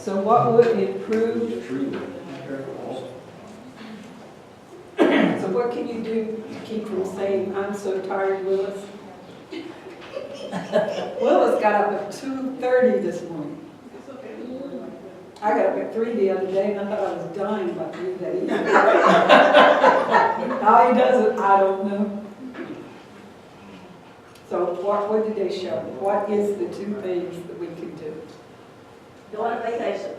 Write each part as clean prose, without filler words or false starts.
So what would improve? So what can you do to keep from saying, I'm so tired, Willis? Willis got up at 2:30 this morning. I got up at 3 the other day and I thought I was dying by 3 days. How he does it, I don't know. So what did they show? What is the 2 things that we can do? Go on vacation.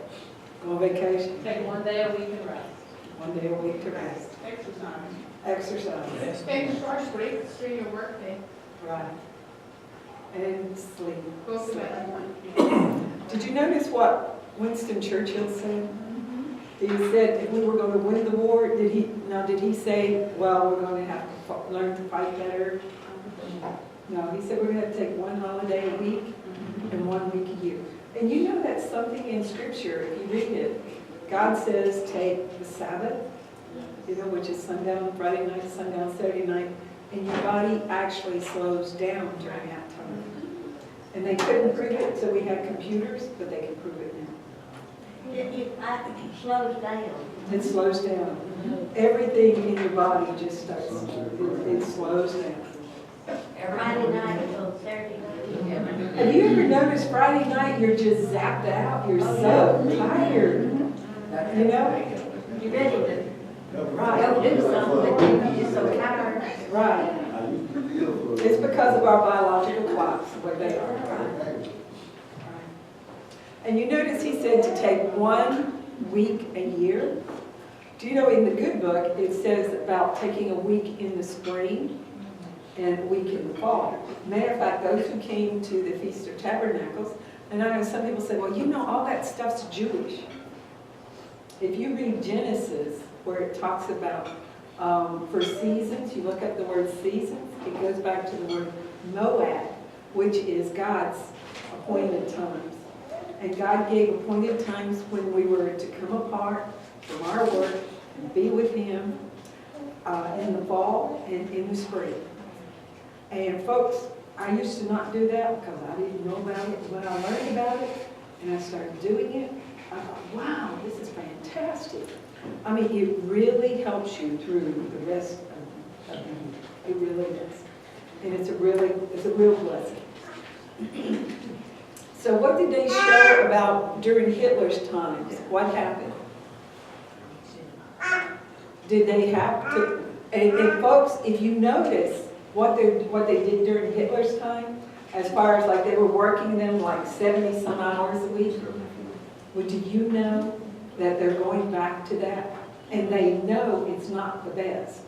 Go on vacation. Take 1 day a week and rest. 1 day a week to rest. Exercise. Exercise. Spend a short break during your work day. Right. And sleep. Go to bed at 1. Did you notice what Winston Churchill said? He said if we were going to win the war, did he say, well, we're going to have to learn to fight better? No, he said we're going to have to take 1 holiday a week and 1 week a year. And you know that's something in Scripture, if you read it. God says take the Sabbath, which is sundown Friday night, sundown Saturday night, and your body actually slows down during that time. And they couldn't prove it, so we have computers, but they can prove it now. It slows down. It slows down. Everything in your body just starts, it slows down. Friday night until Saturday night. Have you ever noticed Friday night you're just zapped out? You're so tired. You know? You're ready to Right. go do something, but you're just so tired. Right. It's because of our biological clocks, what they are. Right. And you notice he said to take 1 week a year. Do you know in the good book it says about taking a week in the spring and a week in the fall. Matter of fact, those who came to the Feast of Tabernacles, and I know some people say, well, all that stuff's Jewish. If you read Genesis, where it talks about for seasons, you look up the word seasons, it goes back to the word Moab, which is God's appointed times. And God gave appointed times when we were to come apart from our work and be with Him in the fall and in the spring. And folks, I used to not do that because I didn't know about it. When I learned about it and I started doing it, I thought, wow, this is fantastic. I mean, it really helps you through the rest of the year. It really does. And it's a real blessing. So what did they show about during Hitler's times? What happened? Did they have to, and folks, if you notice what they did during Hitler's time, as far as like they were working them like 70 some hours a week, well, do you know that they're going back to that? And they know it's not the best.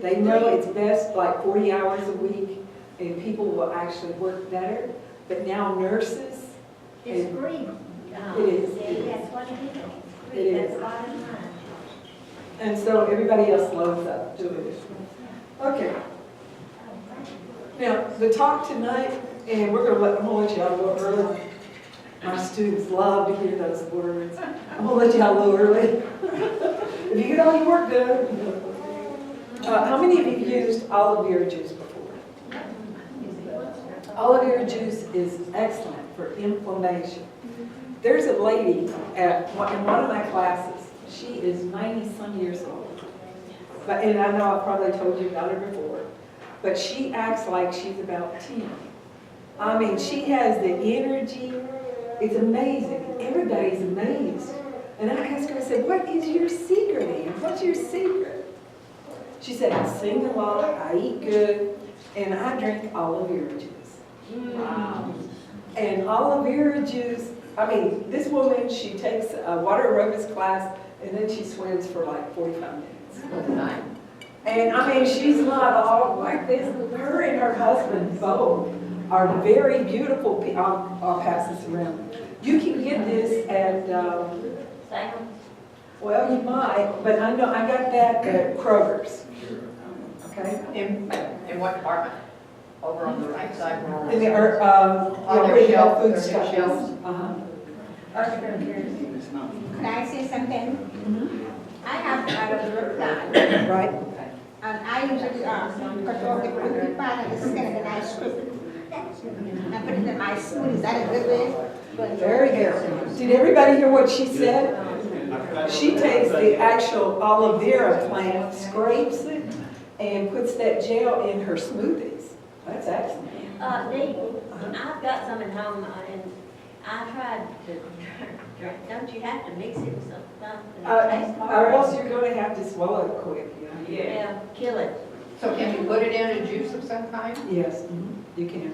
They know it's best like 40 hours a week and people will actually work better. But now nurses. It's free. It is. That's what it is. It is. That's bottom line. And so everybody else loads up doing it. Okay. Now, the talk tonight, and I'm going to let y'all go early. My students love to hear those words. I'm going to let y'all go early. If you get all your work done. How many of you used aloe vera juice before? Aloe vera juice is excellent for inflammation. There's a lady in one of my classes. She is 90-some years old. And I know I probably told you about her before. But she acts like she's about 10. I mean, she has the energy. It's amazing. Everybody's amazed. And I asked her, I said, what is your secret, Ann? What's your secret? She said, I sing a lot, I eat good, and I drink aloe vera juice. Wow. And aloe vera juice, I mean, this woman, she takes a water aerobics class, and then she swims for like 45 minutes. And I mean, she's not all like this. Her and her husband both are very beautiful people. I'll pass this around. You can get this at, well, you might, but I know I got that at Kroger's. Okay? In what department? Over on the right side? In the their where the shelf, food their stuff shelves. is. Can I say something? Mm-hmm. I have a little plan. Right? And I usually cut off the cookie part and the skin of the nice scoop. I put it in my spoon. Is that a good way? Very good. Did everybody hear what she said? She takes the actual aloe vera plant, scrapes it, and puts that gel in her smoothies. That's excellent. Dee, I've got some at home, and I tried to drink, don't you have to mix it with something? Or else you're gonna have to swallow it quick, you know? Yeah, kill it. So can you put it in a juice of some kind? Yes, you can.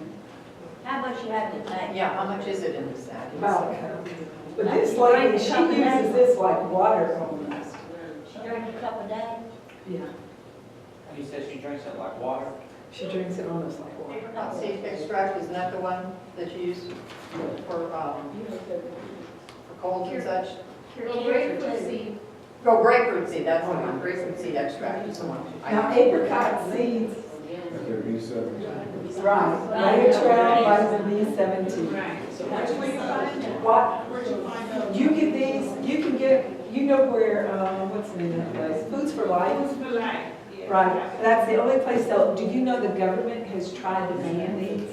How much you have to take? Yeah, how much is it in this bag? About a cup. But this lady, she uses this like water almost. She drinks a cup a day? Yeah, You said she drinks it like water? she drinks it almost like water. Apricot seed extract, isn't that the one that you use for colds and such? Cure Well, cancer grapefruit too. seed. Oh, grapefruit seed, that's the one, grapefruit seed extract is the one. Now apricot seeds, There be seven. right, Laetrile, vitamin B17. Right. So where's where you find it? What? Where'd you find those? You get these, you can get, you know where, what's the name of that place? Foods for Life? Foods for life. Yeah. Right, that's the only place they'll, do you know the government has tried to ban these?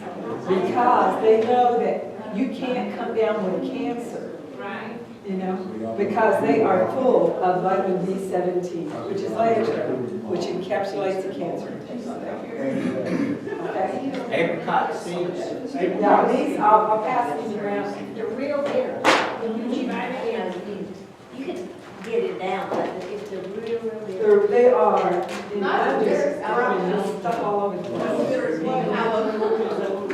Because they know that you can't come down with cancer, Right. you know? Because they are full of vitamin B17, which is Laetrile, which encapsulates the cancer. Okay? Apricot seeds. Now, these, I'll pass these around. They're real bitter. You can get it down, but if they're real bitter. They are, and Not I'm just as throwing this stuff all over the That's place. bitter as well.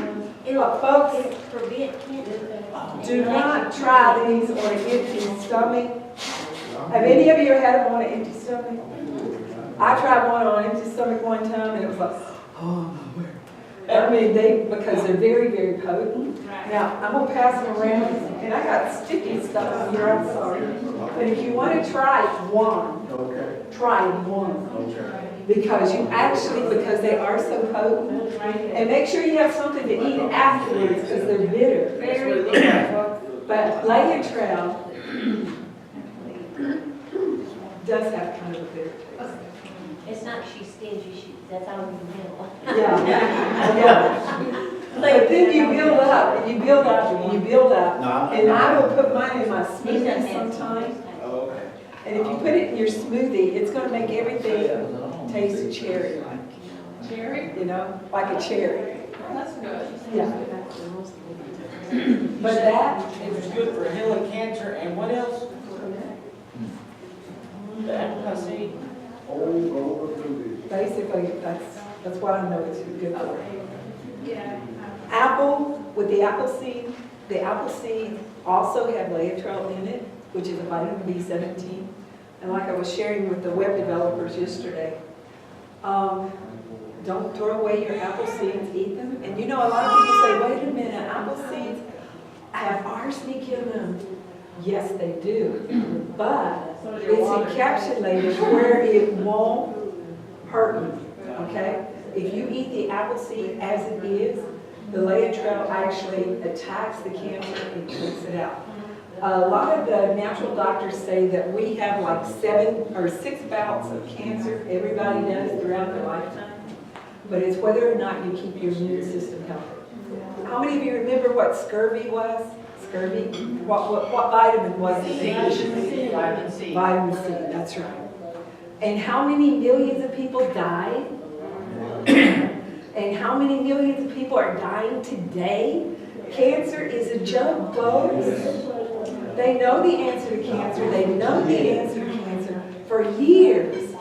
It'll Folks, prevent cancer. do not try these on an empty stomach. Have any of you ever had them on an empty stomach? I tried one on an empty stomach one time and it was like, oh my word. I mean, because they're very, very potent. Now, I'm gonna pass them around and I got sticky stuff here, I'm sorry. But if you wanna try one, Okay, try one. okay. Because because they are so potent. And make sure you have something to eat afterwards because they're bitter. Very bitter. But Laetrile does have kind of a bitter taste. It's not she's stingy, that's all you know. Yeah, yeah. But then you build up, and you build up, and you build up. And I will put mine in my smoothie sometimes. Okay. And if you put it in your smoothie, it's gonna make everything taste cherry-like. Cherry? You know, like a cherry. That's good. Yeah. But that, It's good for healing cancer and what else? The apricot seed. basically, that's what I know it's good for. Yeah. Apple, with the apple seed also have Laetrile in it, which is a vitamin B17. And like I was sharing with the web developers yesterday, don't throw away your apple seeds, eat them. And you know, a lot of people say, wait a minute, apple seeds have arsenic in them. Yes, they do, but it's encapsulated where it won't hurt you, okay? If you eat the apple seed as it is, the Laetrile actually attacks the cancer and takes it out. A lot of the natural doctors say that we have like 7 or 6 bouts of cancer, everybody does throughout their lifetime, but it's whether or not you keep your immune system healthy. How many of you remember what scurvy was? Scurvy? What vitamin was it? Vitamin C. Vitamin C, that's right. And how many millions of people died? And how many millions of people are dying today? Cancer is a joke, folks. They know the answer to cancer. They know the answer to cancer for years.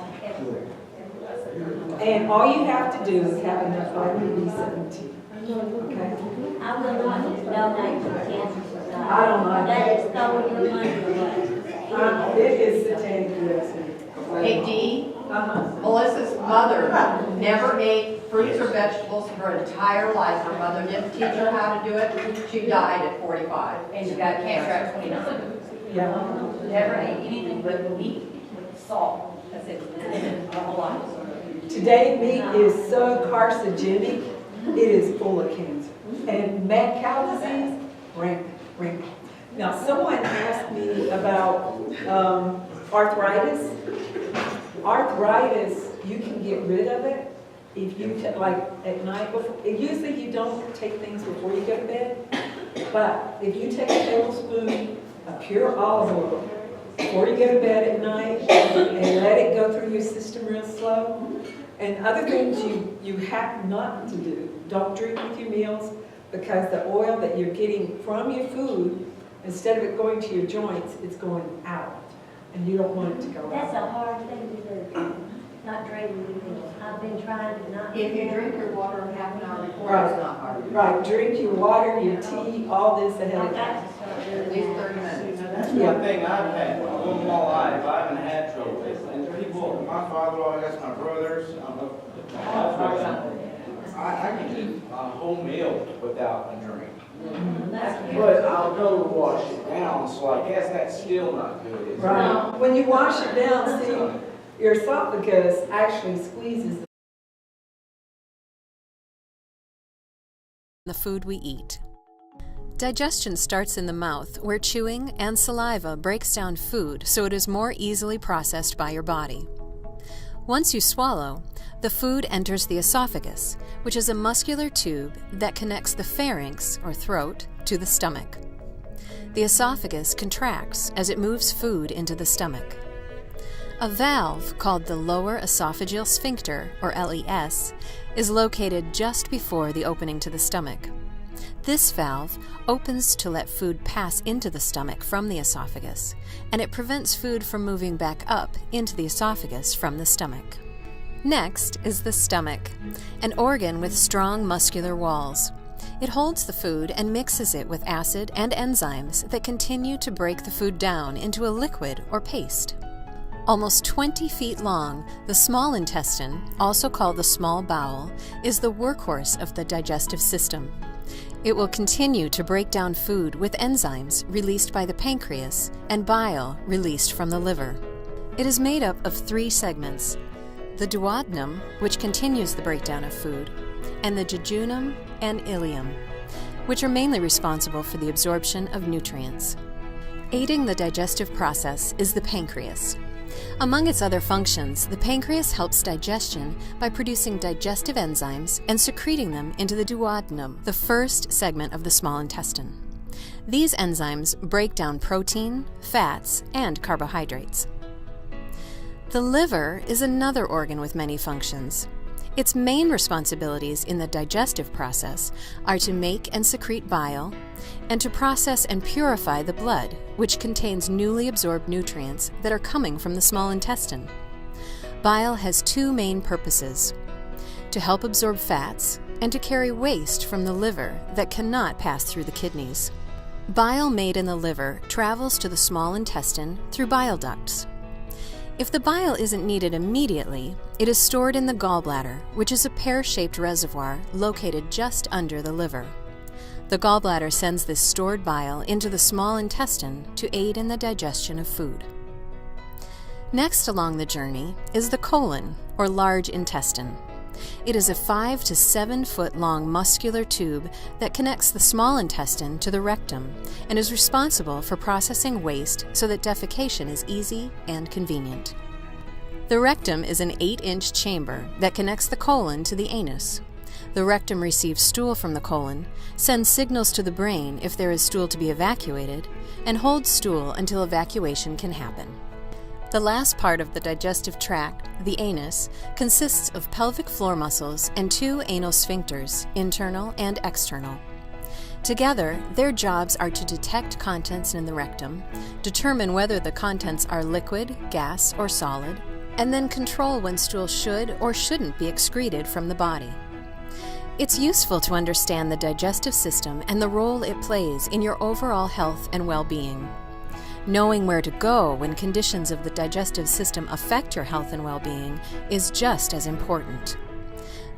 And all you have to do is have enough vitamin B17. Okay? I will not donate to the cancer society. I don't like That is throwing your money away. It is satanic, yes. Hey, Dee, Uh-huh. Melissa's mother never ate fruits or vegetables her entire life. Her mother didn't teach her how to do it. She died at 45. And she got cancer at 29. Yeah. Never ate anything but meat with salt. That's it. And a whole lot. Today, meat is so carcinogenic, it is full of cancer. And mad cow disease, rampant. Now, someone asked me about arthritis. Arthritis, you can get rid of it if you, like at night, usually you don't take things before you go to bed, But if you take a tablespoon of pure olive oil before you go to bed at night and let it go through your system real slow, and other things you have not to do. Don't drink with your meals because the oil that you're getting from your food, instead of it going to your joints, it's going out. And you don't want it to go That's out. a hard thing to do, not drinking with meals. I've been trying to not. If you drink your water half an hour before, Right. it's not hard. Right, drink your water, your tea, all this ahead I've of time. got to start doing At least that. 30 minutes. That's one thing I've had all my life, I haven't had trouble with. And people, my father-in-law, I guess my brothers, I can eat a whole meal without a drink. But I'll go wash it down, so I guess that's still not good, is it? Right. When you wash it down, see, your esophagus actually squeezes the food we eat. Digestion starts in the mouth, where chewing and saliva breaks down food so it is more easily processed by your body. Once you swallow, the food enters the esophagus, which is a muscular tube that connects the pharynx, or throat, to the stomach. The esophagus contracts as it moves food into the stomach. A valve called the lower esophageal sphincter, or LES, is located just before the opening to the stomach. This valve opens to let food pass into the stomach from the esophagus, and it prevents food from moving back up into the esophagus from the stomach. Next is the stomach, an organ with strong muscular walls. It holds the food and mixes it with acid and enzymes that continue to break the food down into a liquid or paste. Almost 20 feet long, the small intestine, also called the small bowel, is the workhorse of the digestive system. It will continue to break down food with enzymes released by the pancreas and bile released from the liver. It is made up of 3 segments: the duodenum, which continues the breakdown of food, and the jejunum and ileum, which are mainly responsible for the absorption of nutrients. Aiding the digestive process is the pancreas. Among its other functions, the pancreas helps digestion by producing digestive enzymes and secreting them into the duodenum, the first segment of the small intestine. These enzymes break down protein, fats, and carbohydrates. The liver is another organ with many functions. Its main responsibilities in the digestive process are to make and secrete bile, and to process and purify the blood, which contains newly absorbed nutrients that are coming from the small intestine. Bile has 2 main purposes: to help absorb fats and to carry waste from the liver that cannot pass through the kidneys. Bile made in the liver travels to the small intestine through bile ducts. If the bile isn't needed immediately, it is stored in the gallbladder, which is a pear-shaped reservoir located just under the liver. The gallbladder sends this stored bile into the small intestine to aid in the digestion of food. Next along the journey is the colon, or large intestine. It is a 5 to 7 foot long muscular tube that connects the small intestine to the rectum and is responsible for processing waste so that defecation is easy and convenient. The rectum is an 8-inch chamber that connects the colon to the anus. The rectum receives stool from the colon, sends signals to the brain if there is stool to be evacuated, and holds stool until evacuation can happen. The last part of the digestive tract, the anus, consists of pelvic floor muscles and 2 anal sphincters, internal and external. Together, their jobs are to detect contents in the rectum, determine whether the contents are liquid, gas, or solid, and then control when stool should or shouldn't be excreted from the body. It's useful to understand the digestive system and the role it plays in your overall health and well-being. Knowing where to go when conditions of the digestive system affect your health and well-being is just as important.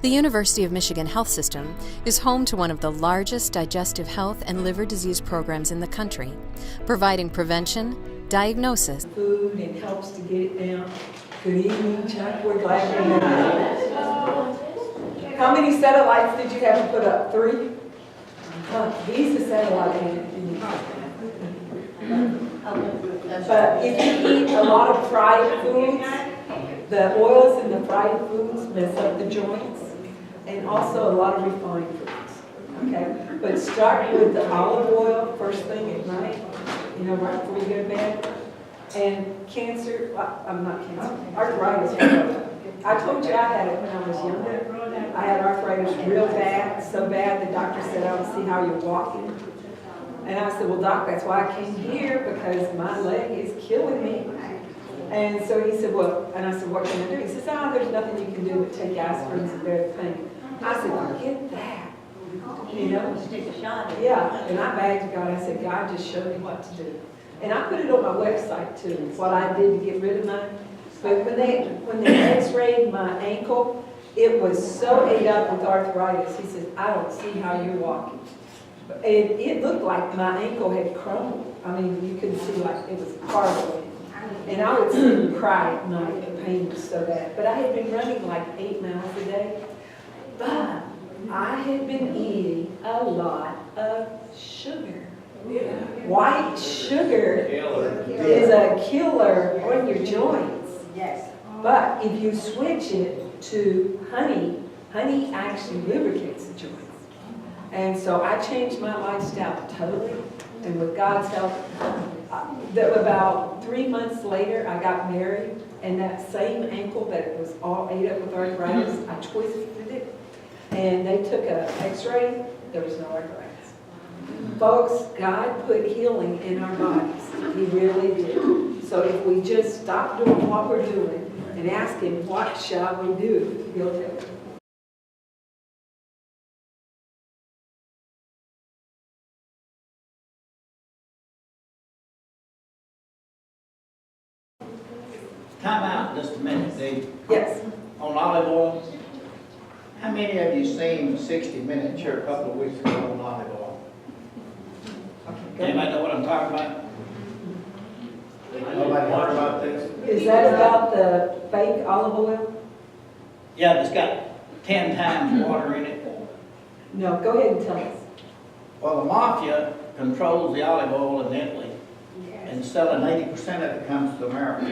The University of Michigan Health System is home to one of the largest digestive health and liver disease programs in the country, providing prevention, diagnosis, food and helps to get it down. Good evening, Chuck. We're glad you're here. How many satellites did you have to put up? 3? He's the satellite man. But if you eat a lot of fried foods, the oils in the fried foods mess up the joints, and also a lot of refined foods. Okay? But start with the olive oil first thing at night, you know, right before you go to bed. And cancer, I'm not cancer, arthritis. I told you I had it when I was younger. I had arthritis real bad, so bad the doctor said, I don't see how you're walking. And I said, well, doc, that's why I came here, because my leg is killing me. And so he said, well, and I said, what can I do? He says, there's nothing you can do but take aspirin and bear the pain. I said, forget that. You know? Just take a shot at it. Yeah, and I begged God, I said, God, just show me what to do. And I put it on my website too, what I did to get rid of mine. But when they x-rayed my ankle, it was so ate up with arthritis. He said, I don't see how you're walking. And it looked like my ankle had crumbled. I mean, you could see like it was horrible. And I would sit and cry at night. The pain was so bad. But I had been running like 8 miles a day. But I had been eating a lot of sugar. White sugar is a killer on your joints. Yes. But if you switch it to honey, honey actually lubricates the joints. And so I changed my lifestyle totally. And with God's help, about 3 months later, I got married. And that same ankle that was all ate up with arthritis, I twisted it. And they took an x-ray. There was no arthritis. Folks, God put healing in our bodies. He really did. So if we just stop doing what we're doing and ask Him, what shall we do? He'll tell us. Time out just a minute, Dave. Yes. On olive oil, how many of you seen 60 Minutes here a couple of weeks ago on olive oil? Anybody know what I'm talking about? Nobody heard about this? Is that about the fake olive oil? Yeah, it's got 10 times water in it. No, go ahead and tell us. Well, the mafia controls the olive oil in Italy, and selling 80% of it comes to America.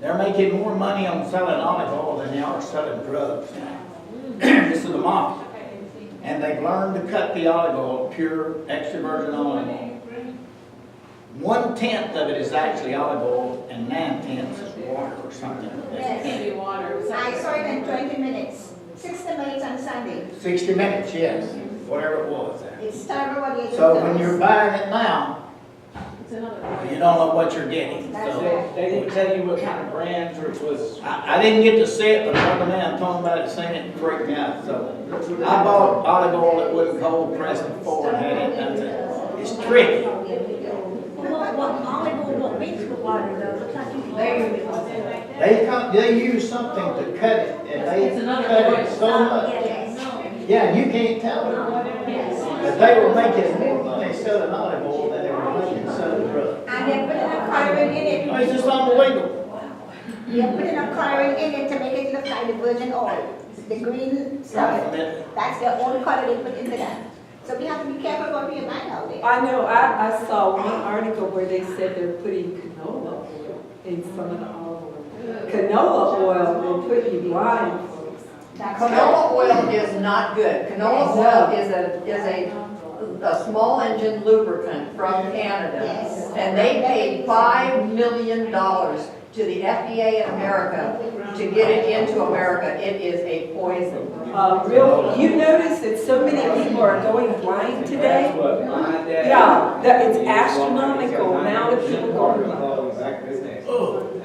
They're making more money on selling olive oil than they are selling drugs now. This is the mafia. And they've learned to cut the olive oil pure extra virgin olive oil. 1/10 of it is actually olive oil, and 9/10 is water or something. City water. I saw it in 20 minutes, 60 minutes on Sunday. 60 Minutes, yes, whatever it was. It's terrible what you do. So when you're buying it now, It's another. you don't know what you're getting. So They didn't tell you what kind of brands or it was. I didn't get to see it, but another man told me about it, seen it, and freaked me out. So I bought olive oil that wasn't cold pressed before and had it done. It's tricky. What olive oil won't mix with water though, looks like you. They use something to cut it, and they cut it so much. Yeah, and you can't tell it. But they were making more money selling olive oil than they were making selling drugs. And they're putting a coloring in it. It's just unbelievable. They're putting a coloring in it to make it look like the virgin oil. The green stuff. That's the only color they put into that. So we have to be careful what we buy out there. I know, I saw one article where they said they're putting canola oil in some of the olive oil. Canola oil will put you blind, folks. Canola oil is not good. Canola oil is a small engine lubricant from Canada. Yes. And they paid $5 million to the FDA in America to get it into America. It is a poison. You notice that so many people are going blind today? That's what my dad. Yeah, it's astronomical amount of people going blind.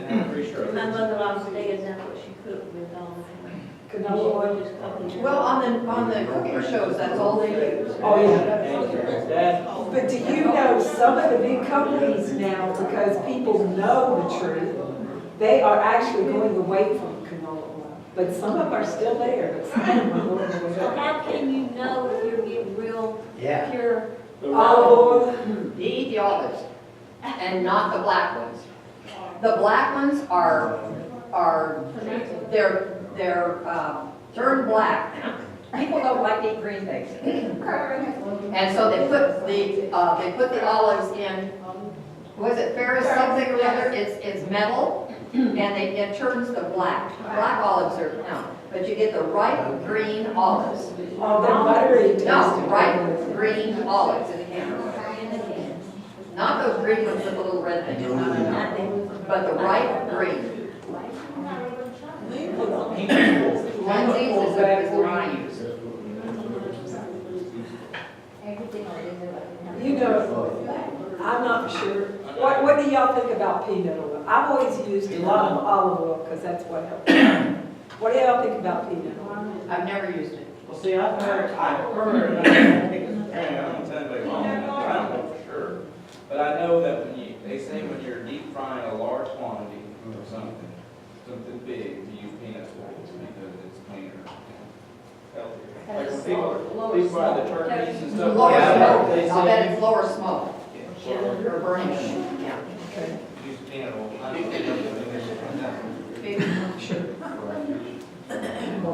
And I'm pretty sure. My mother-in-law said that's what she cooked with all the time. Canola oil. Just cooked. Well, on the cooking shows, that's all they use. Oh, yeah. But do you know some of the big companies now, because people know the truth, they are actually going away from canola oil. But some of them are still there, but some of them are going So away. how can you know if you're getting real Yeah. pure? Olive oil. You eat the olives and not the black ones. The black ones are turned black. People don't like to eat green things. And so they put the olives in Was it Ferris something or other? It's metal, and it turns the black. Black olives are, no, but you get the ripe green olives. Oh, they're buttery tasting. No, ripe green olives in a can. Not those green ones with the little red thing, but the ripe green. Lindsay's is the one I use. You know, I'm not sure. What do y'all think about peanut oil? I've always used a lot of olive oil because that's what helps. What do y'all think about peanut oil? I've never used it. Well, see, I've heard, I don't tell anybody wrong, I don't know for sure. But I know that they say when you're deep frying a large quantity of something big, to use peanut oil because it's cleaner and healthier. Like when people fry the turkeys and stuff Lower like that, smoke, they I'll bet say. it's lower smoke, Yeah, or burning, yeah. use peanut oil. I don't know. Sure.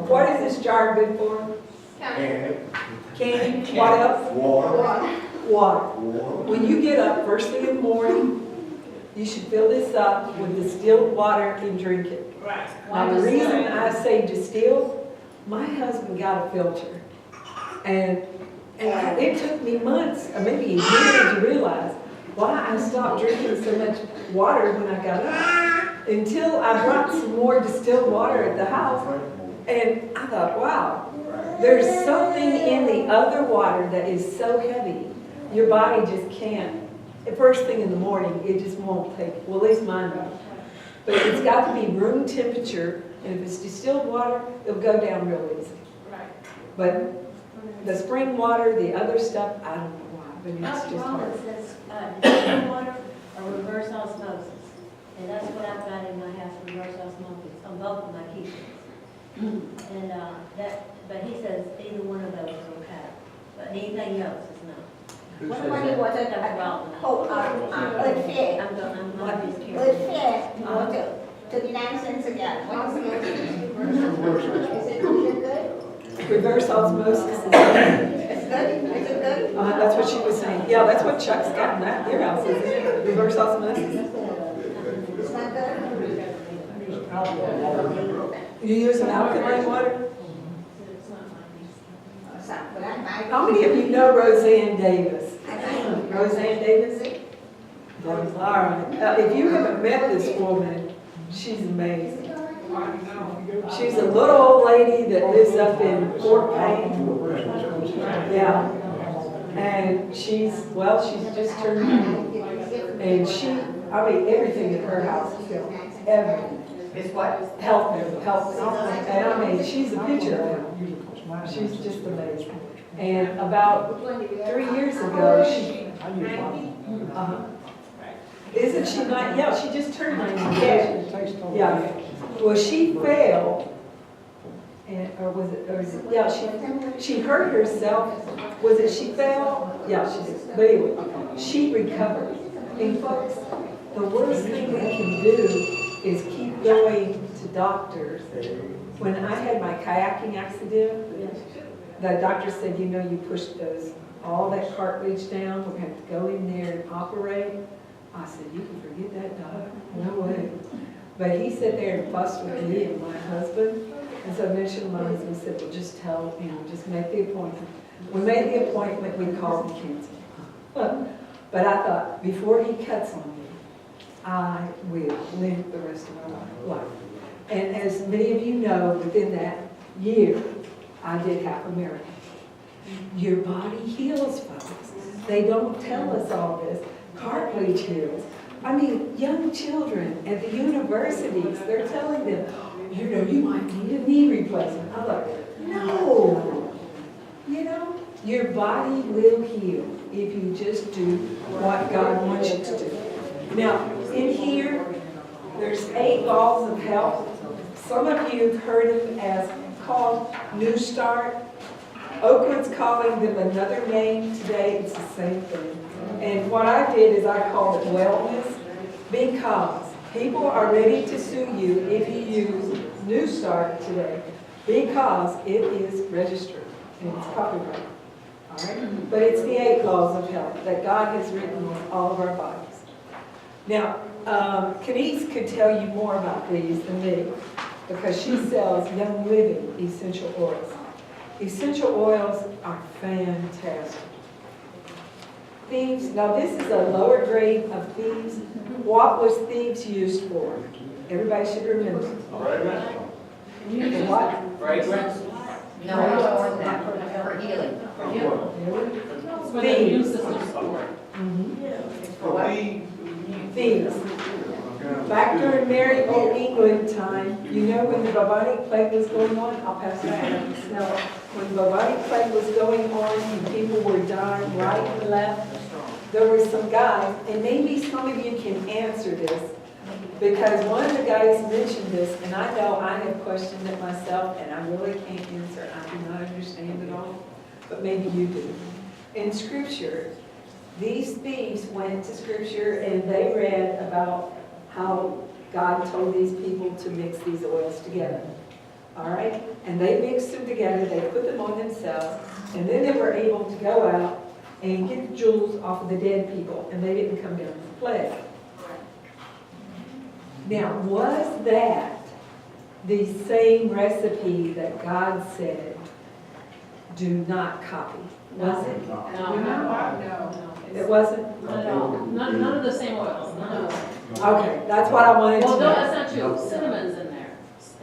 What is this jar good for? Candy. What else? Water. Water. When you get up first thing in the morning, you should fill this up with distilled water and drink it. Right. Now, the reason I say distilled, my husband got a filter. And it took me months, or maybe a year to realize why I stopped drinking so much water when I got up. Until I brought some more distilled water at the house. And I thought, wow, there's something in the other water that is so heavy, your body just can't. The first thing in the morning, it just won't take, well, at least mine won't. But it's got to be room temperature, and if it's distilled water, it'll go down real easy. Right. But the spring water, the other stuff, I don't know why, but it's What's just wrong hard. with this, distilled water or reverse osmosis? And that's what I've got in my house, reverse osmosis, on both of my kitchens. And but he says either one of those are okay, but anything else is not. What about the water That's at wrong. Earth Fair? I'm just curious. Earth Fair water, 39 cents a gallon. Is it good? Reverse osmosis is It's good? Is it good? that's what she was saying. Yeah, that's what Chuck's got in that, your house, isn't it? Reverse osmosis. It's not good? You use an alkaline water? But I might. How many of you know Roseanne Davis? I might. Roseanne Davis? All right. If you haven't met this woman, she's amazing. She's a little old lady that lives up in Fort Payne. Yeah. And she's just turned 90. And everything in her house is health. Everything. It's what? Health. And I mean, she's a picture of health. She's just amazing. And about 3 years ago, she, isn't she not? Yeah, she just turned 90. Yeah. Well, she fell, she hurt herself. Was it she fell? Yeah, she did. But anyway, she recovered. And folks, the worst thing we can do is keep going to doctors. When I had my kayaking accident, the doctor said, you pushed all that cartilage down, we're going to have to go in there and operate. I said, you can forget that, doc. No way. But he sat there and fussed with me and my husband. And so eventually my husband said, well, just just make the appointment. We made the appointment, we called and canceled. But I thought, before he cuts on me, I will live the rest of my life. And as many of you know, within that year, I did half a marathon. Your body heals, folks. They don't tell us all this. Cartilage heals. I mean, young children at the universities, they're telling them, you might need a knee replacement. I'm like, no. Your body will heal if you just do what God wants you to do. Now, in here, there's 8 laws of health. Some of you have heard them as called New Start. Oakland's calling them another name today. It's the same thing. And what I did is I called it wellness because people are ready to sue you if you use New Start today because it is registered and it's copyrighted. All right? But it's the 8 laws of health that God has written on all of our bodies. Now, Kenise could tell you more about these than me, because she sells Young Living essential oils. Essential oils are fantastic. Thieves, now this is a lower grade of thieves. What was thieves used for? Everybody should remember. For what? Fragrance? No, more than that, for healing. It's for the immune system support. Thieves. Back during Merry Old England time, you know when the bubonic plague was going on? I'll pass it down. Smell it. When the bubonic plague was going on and people were dying right and left, there were some guys, and maybe some of you can answer this, because one of the guys mentioned this, and I know I have questioned it myself, and I really can't answer. I do not understand it all, but maybe you do. In Scripture, these thieves went to Scripture and they read about how God told these people to mix these oils together. All right? And they mixed them together, they put them on themselves, and then they were able to go out and get the jewels off of the dead people, and they didn't come down with the plague. Now, was that the same recipe that God said, do not copy? Was it? No. It wasn't? Not at all. None of the same oils, none of them. Okay, that's what I wanted to Well, no, know. that's not true. Cinnamon's in there.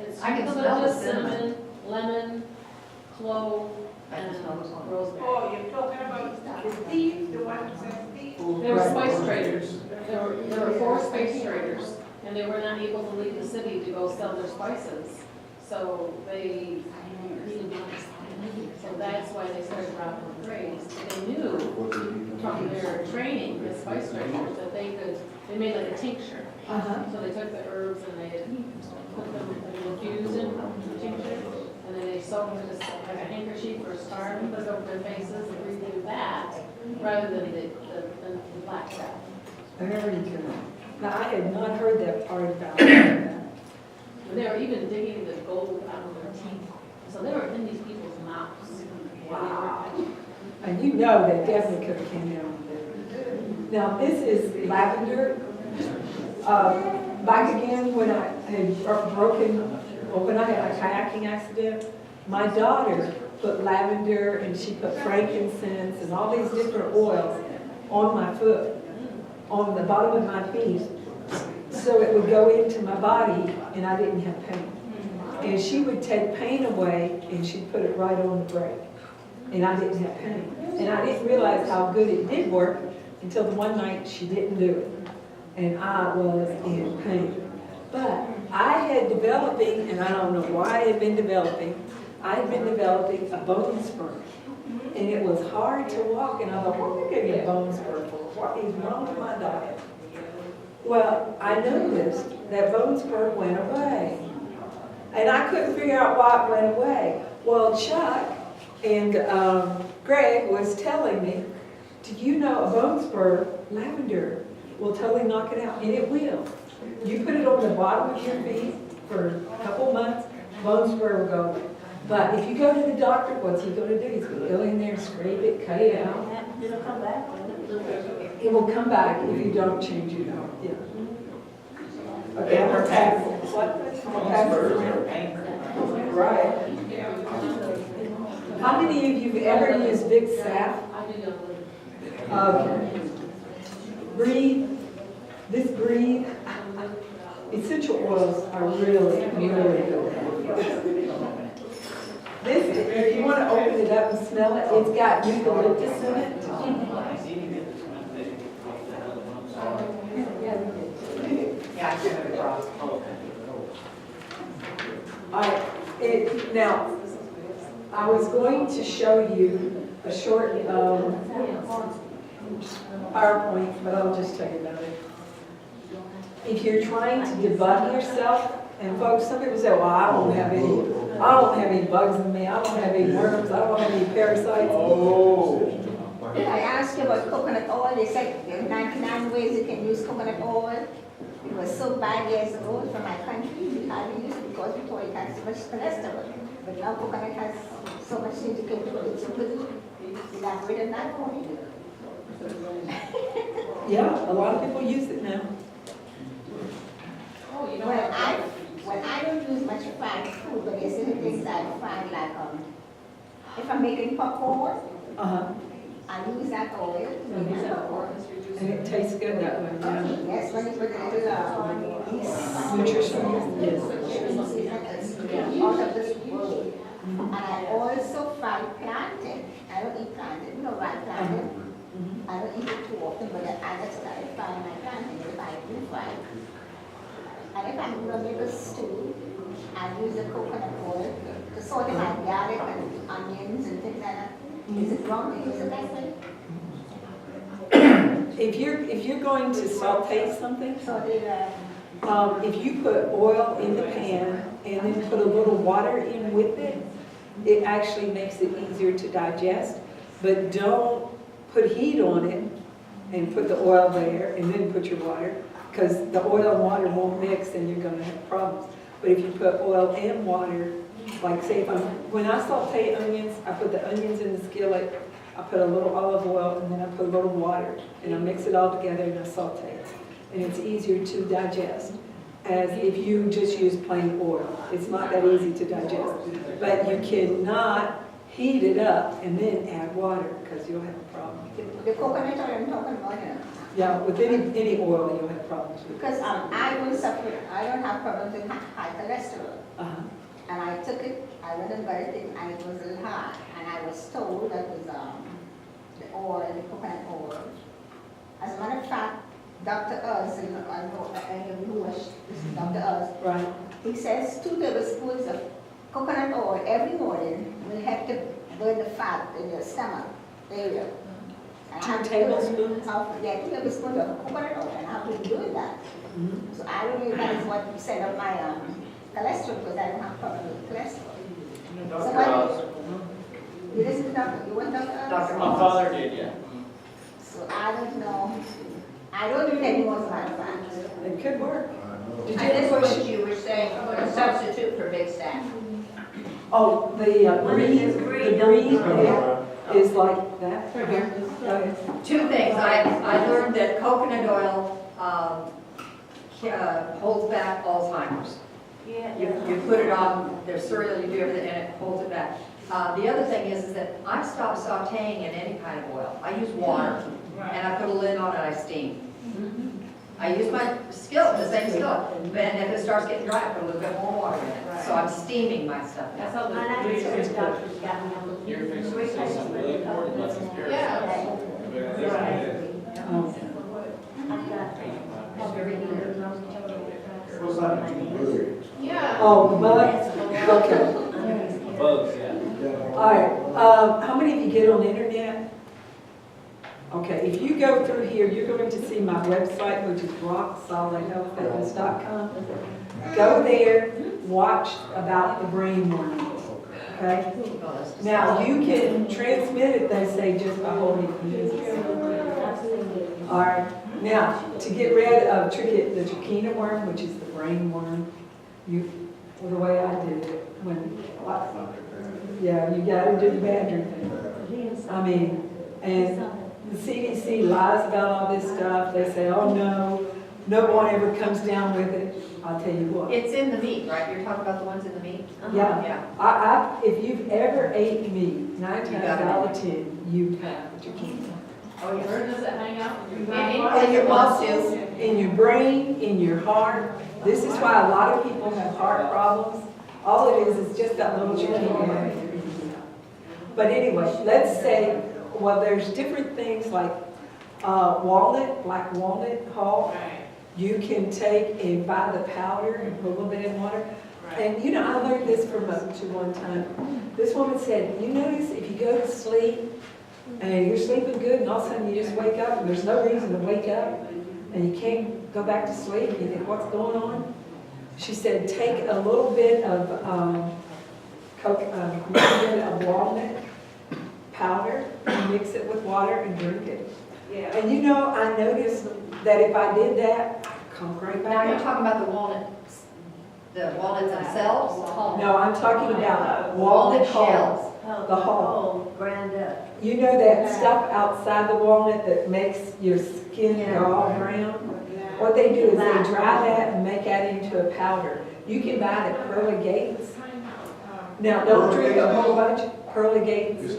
It's I can smell the eucalyptus, cinnamon. lemon, clove, I can and smell this one. rosemary. Oh, you're talking about the thieves, the one who says thieves? They were spice traders. There were 4 spice traders, and they were not able to leave the city to go sell their spices. So they needed money. So that's why they started robbing the graves. They knew from their training as spice traders that they made like a tincture. Uh-huh. So they took the herbs and they put them, infused in tincture, and then they soaked it like a handkerchief or a scarf and put it over their faces and breathed through that rather than the black stuff. Very good. Now, I had not heard that part about that. They were even digging the gold out of their teeth. So they were in these people's mouths. Wow. And you know that definitely could have came out of there. Now, this is lavender. Back again, when I had when I had a kayaking accident, my daughter put lavender and she put frankincense and all these different oils on my foot, on the bottom of my feet, so it would go into my body and I didn't have pain. And she would take pain away and she'd put it right on the break. And I didn't have pain. And I didn't realize how good it did work until the one night she didn't do it. And I was in pain. But I had developing, and I don't know why I had been developing, I had been developing a bone spur. And it was hard to walk, and I thought, what am I going to get bone spur for? What is wrong with my diet? Well, I noticed that bone spur went away. And I couldn't figure out why it went away. Well, Chuck and Greg was telling me, do you know a bone spur, lavender, will totally knock it out, and it will. You put it on the bottom of your feet for a couple months, bone spur will go away. But if you go to the doctor, what's he going to do? He's going to go in there and scrape it, cut it out. It'll come back. It will come back if you don't change it out. Yeah. Okay, I'm gonna pass. What? I'm gonna pass it. Right. How many of you have ever used Big Sap? I do know. Okay. Breathe. This breathe. Essential oils are really, really good. This, if you want to open it up and smell it, it's got eucalyptus in it. Yeah, I sent it across. Now, I was going to show you a short PowerPoint, but I'll just tell you about it. If you're trying to debug yourself, and folks, some people say, well, I don't have any bugs in me, I don't have any worms, I don't have any parasites. Oh. I asked you about coconut oil. They said there are 99 ways you can use coconut oil. It was so bad years ago from my country. We hardly used it because we thought it had so much cholesterol. But now coconut has so much things you can do. It's so good. Elaborate on that for me. Yeah, a lot of people use it now. much fried food, but there's certain things I find like, if I'm making popcorn, Uh-huh. I use that oil to make my popcorn. And it tastes good that way, yeah. Yes, when you put a little, Nutritional, yes. out of this world. And I also fry plantain. I don't eat plantain, you know, right plantain. Mhm. I don't eat it too often, but I just started frying my plantain if I do fry it. And if I'm gonna make a stew, I use the coconut oil to saute my garlic and onions and things like that. Is it wrong to use it that way? If you're going to saute something, Saute if you put oil in the pan and then put a little water in with it, it actually makes it easier to digest. But don't put heat on it and put the oil there and then put your water, because the oil and water won't mix and you're gonna have problems. But if you put oil and water, like say when I saute onions, I put the onions in the skillet, I put a little olive oil, and then I put a little water, and I mix it all together and I saute it. And it's easier to digest, as if you just use plain oil. It's not that easy to digest. But you cannot heat it up and then add water, because you'll have a problem. the coconut oil I'm talking about, you know. Yeah, with any oil, you'll have problems with it. Because I don't have problems with high cholesterol. Uh-huh. And I took it, I went and got it, and it was a little high. And I was told that was the oil, the coconut oil. As a matter of fact, Dr. Oz, and I know any of you who watch this is Dr. Oz, Right. he says 2 tablespoons of coconut oil every morning will help to burn the fat in your stomach area. And I 2 have to tablespoons? Yeah, 2 tablespoons of coconut oil, and I've been doing that. Mhm. So I don't know if that is what set up my cholesterol, because I don't have problem with cholesterol. So Dr. what, Oz. you listen to Dr. You want Dr. Oz? Dr. My father did, yeah. So I don't know. I don't do any more fat. It could work. Did you And have this a was question? you were saying, a substitute for Big Stack. Oh, the green there is like that. Go ahead. Two things. I learned that coconut oil holds back Alzheimer's. Yeah. You put it on their cereal, you do everything, and it holds it back. The other thing is that I stopped sauteing in any kind of oil. I use water, and I put a lid on it, I steam. I use my skillet, the same skillet, and if it starts getting dry, I put a little bit more water in it. So I'm steaming my stuff now. That's how And I the. just said doctors got me. You're fixing to say something really important about this parasite. Yeah. Oh. I've got very good. What's that? Yeah. Oh, the bug? Okay. Bugs, yeah. All right. How many of you get on the internet? Okay, if you go through here, you're going to see my website, which is rocksolidhealthfitness.com. Go there, watch about the brain worm. Okay? Now, you can transmit it, they say, just by holding it. All right. Now, to get rid of the trichina worm, which is the brain worm, well, the way I did it, yeah, you got to do the badger thing. I mean, and the CDC lies about all this stuff. They say, oh no one ever comes down with it. I'll tell you what. It's in the meat, right? You're talking about the ones in the meat? Yeah. Yeah. If you've ever ate meat, 9 times got it. out of 10, you have trichina. Oh, yeah. Where does it hang out? In your muscles, in your brain, in your heart. This is why a lot of people have heart problems. All it is just that little trichina. But anyway, let's say, well, there's different things like walnut, black walnut hull. You can take and buy the powder and put a little bit in water. And you know, I learned this from a teacher one time. This woman said, you notice if you go to sleep and you're sleeping good and all of a sudden you just wake up and there's no reason to wake up and you can't go back to sleep and you think, what's going on? She said, take a little bit of walnut powder and mix it with water and drink it. Yeah. And you know, I noticed that if I did that, I'd come right Now, you're back. talking about the walnuts themselves? No, I'm talking about Walnut walnut hull. shells. The hull. Ground up. You know that stuff outside the walnut that makes your skin go all brown? What they do is they dry that and make that into a powder. You can buy the pearly gates. Now, don't drink a whole bunch, pearly gates.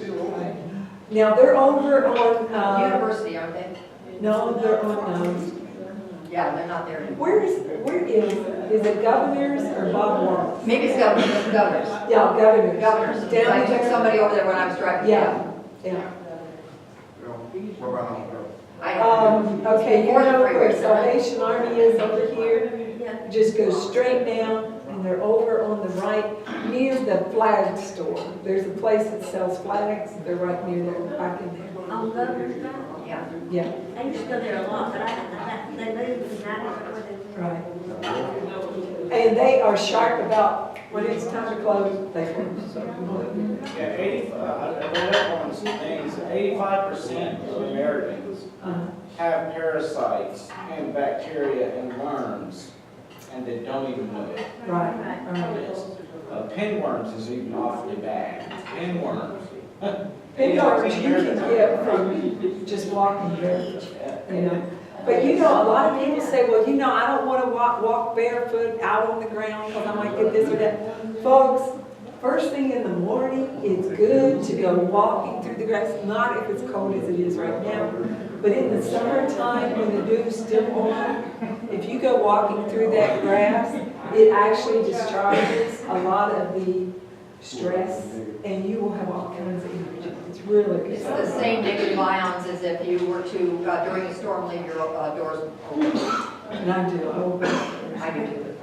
Now, they're over on, University, aren't they? no, they're on, Yeah, they're not there anymore. where is it Governor's or Bob Warren? Maybe it's governors. Yeah, Governor's. Governors. Down I took there. somebody over there when I was driving. Yeah, yeah. I, Okay, you More than know where freeway. Salvation Army is over here? Yeah. Just go straight down, and they're over on the right, near the flag store. There's a place that sells flags, they're right near there, back in there. On Governor's Drive? yeah. Yeah, I used to go there a lot, but they moved and I don't know where right. And they are sharp about, when it's time to close, they close. So, Yeah, 85, I read up on some things, 85% of Americans have parasites and bacteria and worms, and they don't even know it. right, right. Pinworms is even awfully bad. Pinworms. Pinworms you can get from just walking barefoot, you know. But you know, a lot of people say, well, you know, I don't want to walk barefoot out on the ground because I might get this or that. Folks, first thing in the morning, it's good to go walking through the grass, not if it's cold as it is right now, but in the summertime when the dew's still on, if you go walking through that grass, it actually discharges a lot of the stress and you will have all kinds of energy. It's really It's good. the same negative ions as if you were to, during a storm, leave your doors open. And I do, I do too.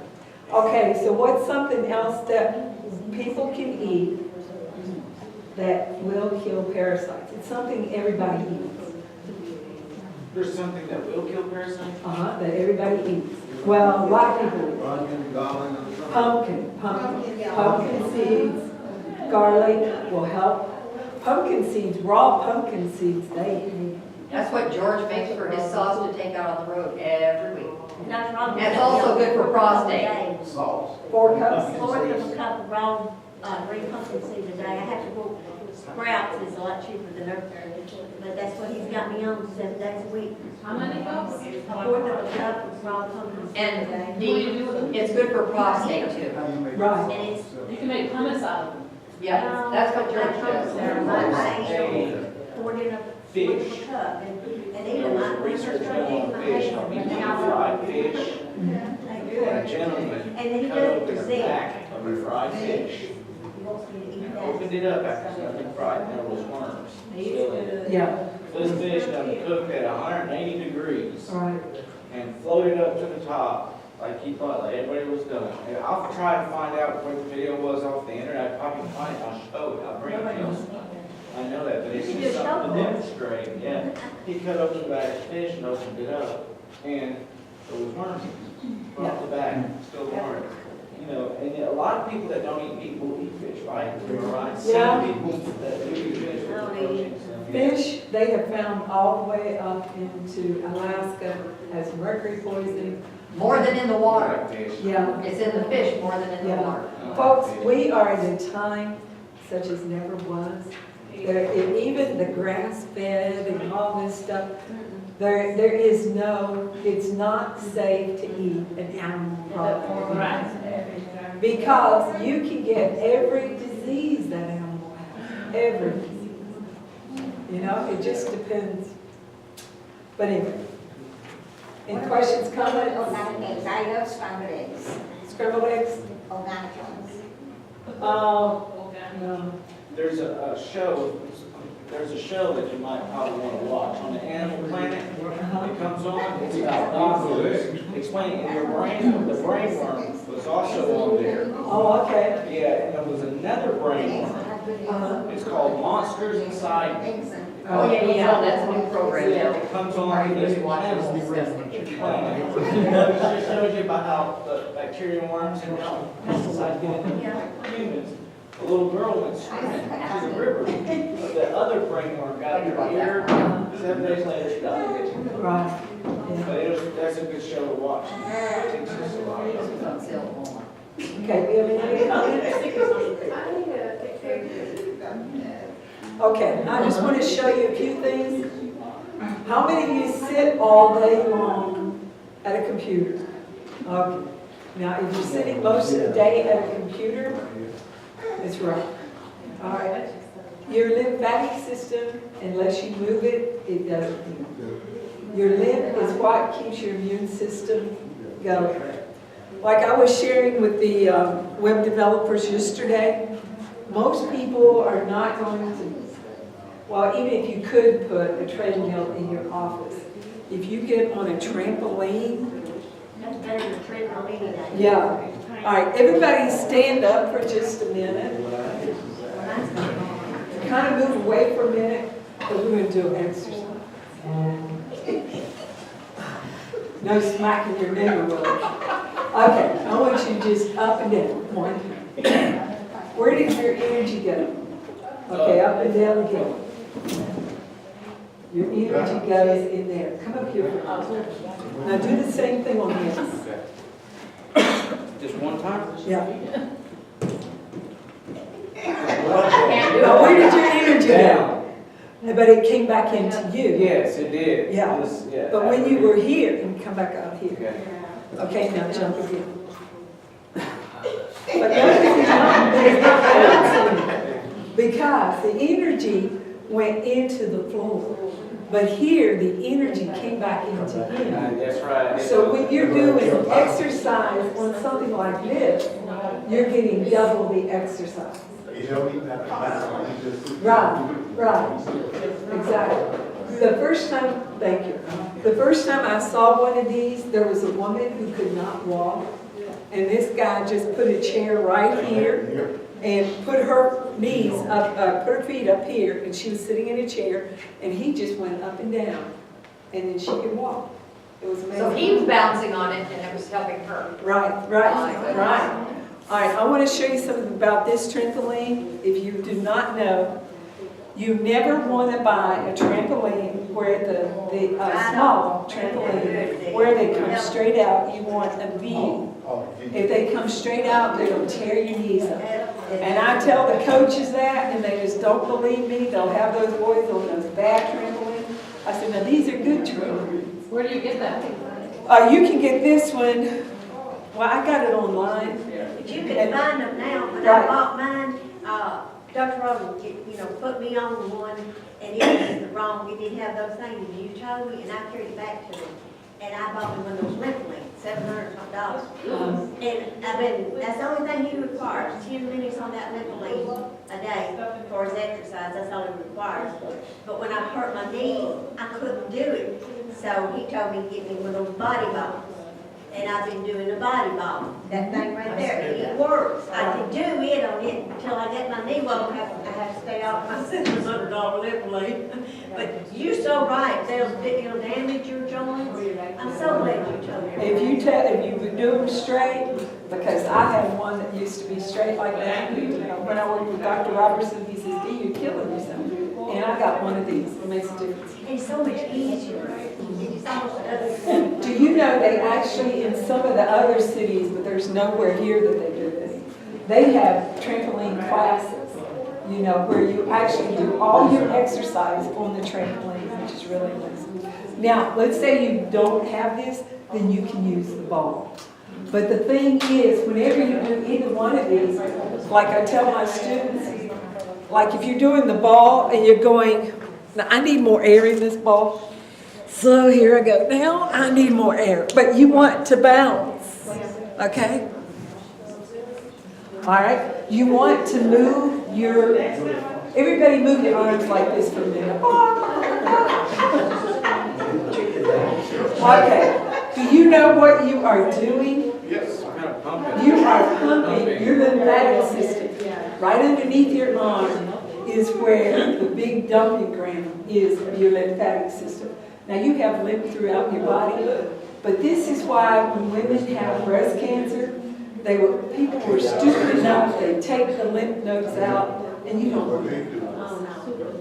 Okay, so what's something else that people can eat that will kill parasites? It's something everybody eats. There's something that will kill parasites? That everybody eats. Well, a lot of people eat. Pumpkin seeds, garlic will help. Pumpkin seeds, raw pumpkin seeds, they eat. That's what George makes for his sauce to take out on the road every week. it is. Nothing wrong with And it's that. also good for prostate. 4 cups. Fourth of a cup of raw, green pumpkin seed a day. I have to go, Sprouts is a lot cheaper than everything. But that's what he's got me on 7 days a week. How many cups? A fourth of a cup of raw pumpkin seed a And day. it's good for prostate too. Right. And it's, You can make hummus out of them. Yeah, that's what George does. I poured in a Fish. fourth of a cup and There even was my. research done on fish, deep fried fish. And a gentleman And then he cut does open the Brazil. back of a fried fish. He wants me to eat And that. opened it up after something fried, and there was worms still in it. Yeah, This fish done cooked at 180 degrees right. and floated up to the top like he thought like everybody was doing. And I'll try to find out where the video was off the internet. I probably can find it. I'll show it. I'll bring it to you. I know that, but it's You just do a something show to for us. demonstrate. Yeah, he cut open the back of the fish and opened it up, and there was worms off the back, still worms. You know, and a lot of people that don't eat meat will eat fish, right? Right. Yeah. Some people that do eat fish with Don't protein. Fish, they have found all the way up into Alaska has mercury poisoning. More than in the water. Fish. Yeah. It's in the fish more than in the Yeah. water. Folks, we are at a time such as never was. Even the grass fed and all this stuff, there is no, it's not safe to eat an animal product. Because you can get every disease that animal has, every disease. You know, it just depends. But anyway, any questions, comments? Organic eggs, I love scrambled eggs, Scrambled eggs? organic ones. No. There's a show that you might probably want to watch on the Animal Planet. It comes on, it's about doctors explaining your brain, the brainworm was also on there. Oh, okay. Yeah, and there was another brainworm. It's called Monsters Inside Me. Oh, yeah, that's a new program. It comes on in this channel. It just shows you about how the bacteria and worms and how pesticides get into humans. A little girl went swimming to the river. The other brainworm got in her ear. 7 days later, she died. Right. But that's a good show to watch. It teaches us a lot. It's on sale at Walmart. Okay, we have any comments? Okay, I just want to show you a few things. How many of you sit all day long At a computer. Okay. Now, if you're sitting most of the day at a computer, it's rough. All right. Your lymphatic system, unless you move it, it doesn't move. Your lymph is what keeps your immune system going. Like I was sharing with the web developers yesterday, most people are not going to, well, even if you could put a treadmill in your office, if you get on a trampoline, That's better than trampoline today. yeah. All right, everybody stand up for just a minute. Kind of move away for a minute, because we're going to do an exercise. No smacking your neighbor with it. Okay, I want you just up and down. One. Where did your energy go? Okay, up and down again. Your energy goes in there. Come up here. Now do the same thing on this. Just one time? Yeah. Now where did your energy go? But it came back into you. Yes, it did. Yeah. Yeah. But when you were here, and come back out here. Okay. Okay, now jump again. But notice there's not bouncing, because the energy went into the floor. But here, the energy came back into him. That's right. So when you're doing exercise on something like this, you're getting double the exercise. Right, exactly. The first time, thank you. The first time I saw one of these, there was a woman who could not walk. And this guy just put a chair right here and put her knees up, put her feet up here, and she was sitting in a chair, and he just went up and down, and then she could walk. It was amazing. So he was bouncing on it and it was helping her. Right. All right, I want to show you something about this trampoline. If you do not know, you never want to buy a trampoline where the small trampoline, where they come straight out. You want a V. If they come straight out, they're going to tear your knees up. And I tell the coaches that, and they just don't believe me. They'll have those boys on those bad trampolines. I said, now these are good trampolines. Where do you get that? You can get this one. Well, I got it online. But you can find them now. When I bought mine, Dr. Roden, put me on one, and it was wrong. It didn't have those things. And you told me, and I carried it back to him. And I bought me one of those Lymphalines, $700. And that's the only thing he requires, 10 minutes on that Lymphaline a day for his exercise. That's all he requires. But when I hurt my knee, I couldn't do it. So he told me to get me one of those body balls. And I've been doing the body ball, that thing right there, and it works. I can do it on it until I get my knee well. I have to stay off my $700 Lymphaline. But you're so right, it'll damage your joints. I'm so glad you told me. If you would do them straight, because I had one that used to be straight like that. When I worked with Dr. Robertson, he says, Dee, you're killing yourself. And I got one of these. It makes a difference. It's so much easier. It's almost Do you know they actually, in some of the other cities, but there's nowhere here that they do this, they have trampoline classes, where you actually do all your exercise on the trampoline, which is really nice. Now, let's say you don't have this, then you can use the ball. But the thing is, whenever you do either one of these, like I tell my students, like if you're doing the ball and you're going, now I need more air in this ball. So here I go. Now I need more air. But you want to bounce. Okay? All right? You want to move everybody move your arms like this for a minute. Okay. Do you know what you are doing? Yes. Kind of pumping. You are pumping your lymphatic system. Right underneath your arm is where the big dumping ground is of your lymphatic system. Now you have lymph throughout your body, but this is why when women have breast cancer, people were stupid enough, they take the lymph nodes out, and you don't want it.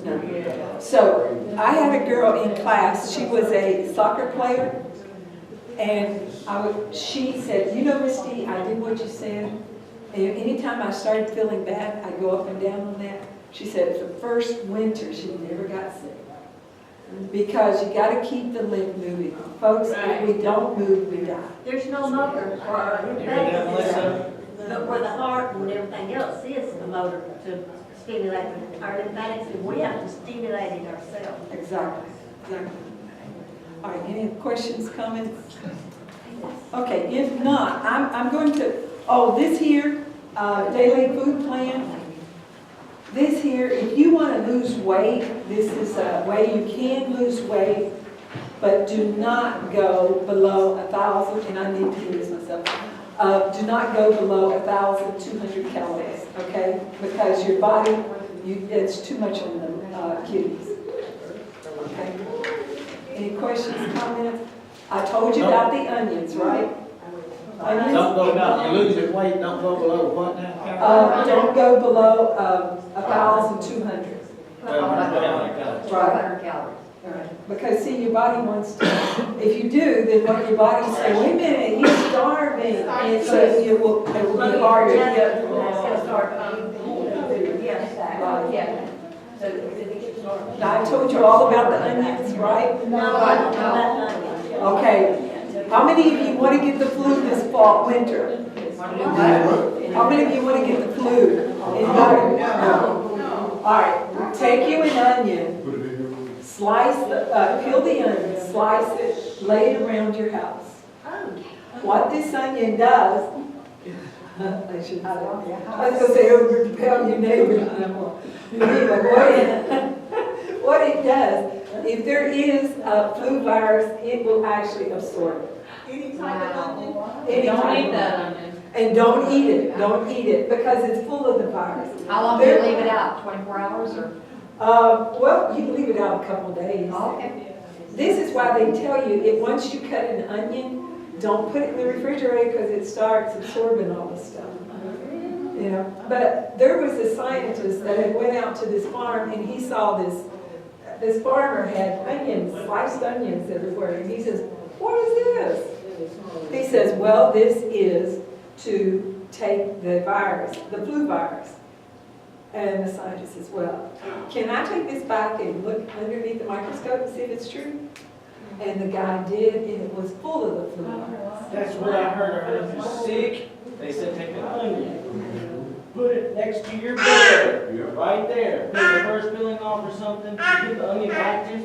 No. So I had a girl in class, she was a soccer player, and she said, Misty, I did what you said, and anytime I started feeling bad, I'd go up and down on that. She said the first winter she never got sick. because you gotta keep the lymph moving. Folks, if we don't move, we die. There's no motor for You heard that, Melissa? but for the heart and everything else is the motor to stimulate our lymphatics, and we have to stimulate it ourselves. Exactly, exactly. All right, any questions, comments? Okay, if not, I'm going to, this here, daily food plan. This here, if you want to lose weight, this is a way you can lose weight, but do not go below 1,000, and I need to do this myself. Do not go below 1,200 calories, okay? Because your body, it's too much on the kidneys. Okay? Any questions, comments? I told you about the onions, right? Onions? Don't go down, you lose your weight, don't go below what now? Don't go below 1,200. 1,200 calories. 1,200 calories. Right. Because see, your body wants to, if you do, then what your body say, wait a minute, he's starving. And so it will be harder to get. It's gonna start, Yeah. Now, I told you all about the onions, right? No, I don't know about onions. Okay. How many of you want to get the flu this fall, winter? How many of you want to get the flu? Anybody? No. All right. Take you an onion, slice, peel the onion, slice it, lay it around your house. What this onion does, I shouldn't say. I was going to say, it would repel your neighbors. Anyway, what it does, if there is a flu virus, it will actually absorb it. Any type of onion? Any Don't type eat of- that onion. And don't eat it, don't eat it, because it's full of the virus. How long do you leave it out? 24 hours or? Well, you can leave it out a couple of days. Okay. This is why they tell you, if once you cut an onion, don't put it in the refrigerator because it starts absorbing all the stuff. You know, but there was a scientist that had went out to this farm and he saw this farmer had onions, sliced onions everywhere, and he says, "What is this?" He says, "Well, this is to take the virus, the flu virus." And the scientist says, "Well, can I take this back and look underneath the microscope and see if it's true?" And the guy did, and it was full of the flu virus. That's what I heard. If you're sick, they said take an onion, put it next to your bed, right there. Put the first filling off or something, get the onion active,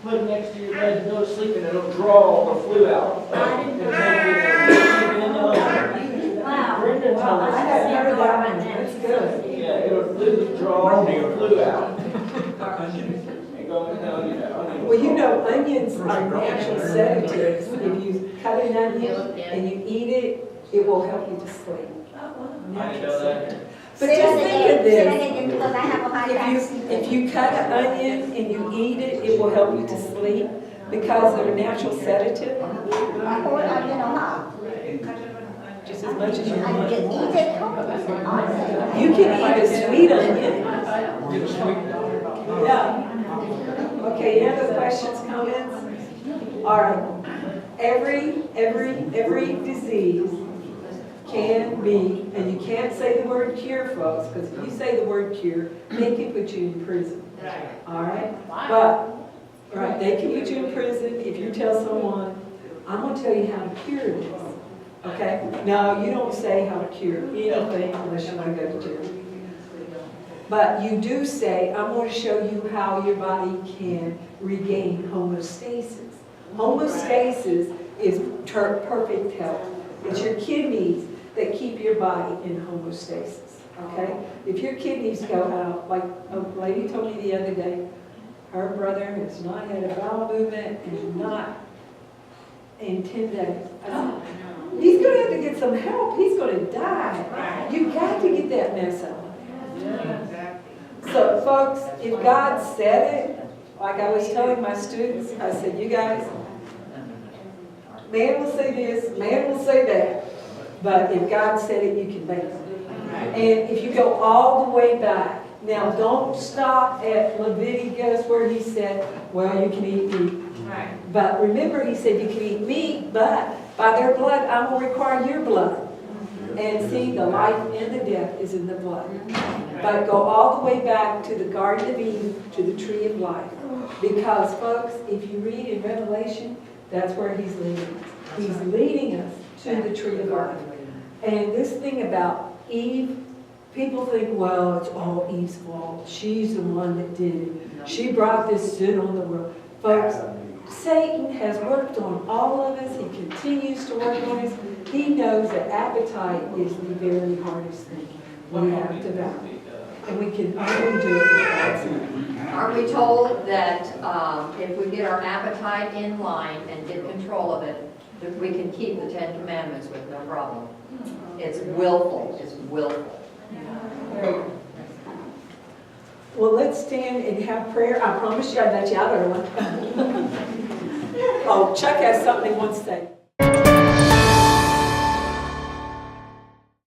put it next to your bed and go to sleep, and it'll draw the flu out. And take it in the onion. Wow. Brenda told I us. hadn't heard of that one, that's good. Yeah, it'll literally draw the flu out. And go in the onion. Well, you know, onions are natural sedatives. If you cut an onion and you eat it, it will help you to sleep. I didn't know that. But just think of Say that this. again, because I have a hard time. If you cut an onion and you eat it, it will help you to sleep because they're a natural sedative, A whole onion or half. just as much as you I want. can eat it whole. You can eat a sweet onion. Yeah. Okay, any other questions, comments? All right. Every disease can be, and you can't say the word cure, folks, because if you say the word cure, they can put you in prison. All right? But, right, they can put you in prison if you tell someone, I'm going to tell you how to cure this. Okay? No, you don't say how to cure anything unless you want to go to jail. But you do say, I'm going to show you how your body can regain homeostasis. Homeostasis is perfect health. It's your kidneys that keep your body in homeostasis, okay? If your kidneys go out, like a lady told me the other day, her brother has not had a bowel movement and not in 10 days. I said, he's going to have to get some help. He's going to die. You've got to get that mess out. So, folks, if God said it, like I was telling my students, I said, you guys, man will say this, man will say that, but if God said it, you can make it. And if you go all the way back, now don't stop at Leviticus where he said, well, you can eat meat. But remember, he said you can eat meat, but by their blood, I will require your blood. And see, the life and the death is in the blood. But go all the way back to the Garden of Eden, to the tree of life. Because folks, if you read in Revelation, that's where he's leading us. He's leading us to the tree of life. And this thing about Eve, people think, well, it's all Eve's fault. She's the one that did it. She brought this sin on the world. Folks, Satan has worked on all of us. He continues to work on us. He knows that appetite is the very hardest thing we have to battle. And we can only do it with God's help. Aren't we told that if we get our appetite in line and get control of it, that we can keep the 10 Commandments with no problem? It's willful, it's willful. Well, let's stand and have prayer. I promise you I'd let you out early. Oh, Chuck has something he wants to say.